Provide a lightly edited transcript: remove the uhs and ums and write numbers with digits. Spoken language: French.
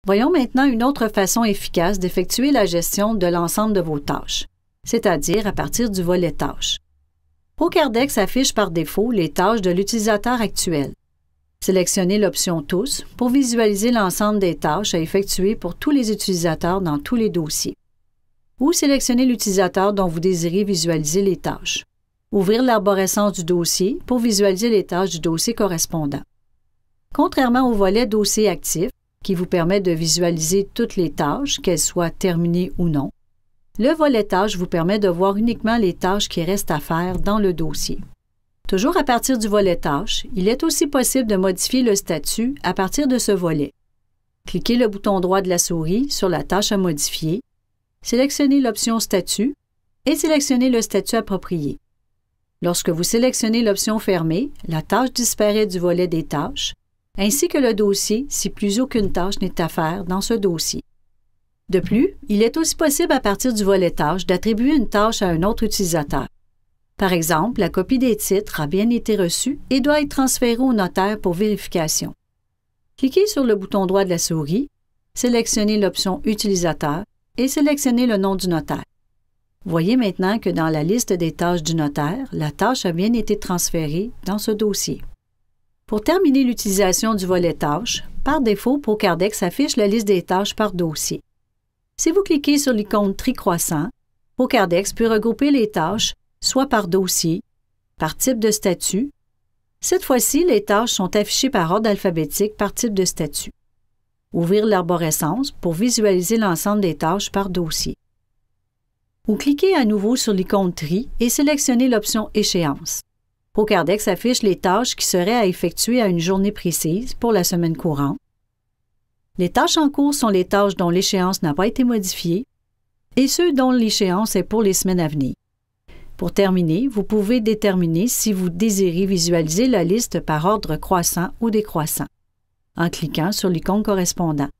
Voyons maintenant une autre façon efficace d'effectuer la gestion de l'ensemble de vos tâches, c'est-à-dire à partir du volet Tâches. PokerDex affiche par défaut les tâches de l'utilisateur actuel. Sélectionnez l'option Tous pour visualiser l'ensemble des tâches à effectuer pour tous les utilisateurs dans tous les dossiers. Ou sélectionnez l'utilisateur dont vous désirez visualiser les tâches. Ouvrir l'arborescence du dossier pour visualiser les tâches du dossier correspondant. Contrairement au volet Dossier actif, qui vous permet de visualiser toutes les tâches, qu'elles soient terminées ou non, le volet Tâches vous permet de voir uniquement les tâches qui restent à faire dans le dossier. Toujours à partir du volet Tâches, il est aussi possible de modifier le statut à partir de ce volet. Cliquez le bouton droit de la souris sur la tâche à modifier, sélectionnez l'option Statut et sélectionnez le statut approprié. Lorsque vous sélectionnez l'option Fermée, la tâche disparaît du volet des tâches, ainsi que le dossier si plus aucune tâche n'est à faire dans ce dossier. De plus, il est aussi possible à partir du volet Tâches d'attribuer une tâche à un autre utilisateur. Par exemple, la copie des titres a bien été reçue et doit être transférée au notaire pour vérification. Cliquez sur le bouton droit de la souris, sélectionnez l'option Utilisateur et sélectionnez le nom du notaire. Voyez maintenant que dans la liste des tâches du notaire, la tâche a bien été transférée dans ce dossier. Pour terminer l'utilisation du volet Tâches, par défaut, PokerDex affiche la liste des tâches par dossier. Si vous cliquez sur l'icône tri-croissant, PokerDex peut regrouper les tâches soit par dossier, par type de statut. Cette fois-ci, les tâches sont affichées par ordre alphabétique par type de statut. Ouvrir l'arborescence pour visualiser l'ensemble des tâches par dossier. Ou cliquez à nouveau sur l'icône Tri et sélectionnez l'option Échéance. PokerDex affiche les tâches qui seraient à effectuer à une journée précise pour la semaine courante. Les tâches en cours sont les tâches dont l'échéance n'a pas été modifiée et ceux dont l'échéance est pour les semaines à venir. Pour terminer, vous pouvez déterminer si vous désirez visualiser la liste par ordre croissant ou décroissant en cliquant sur l'icône correspondant.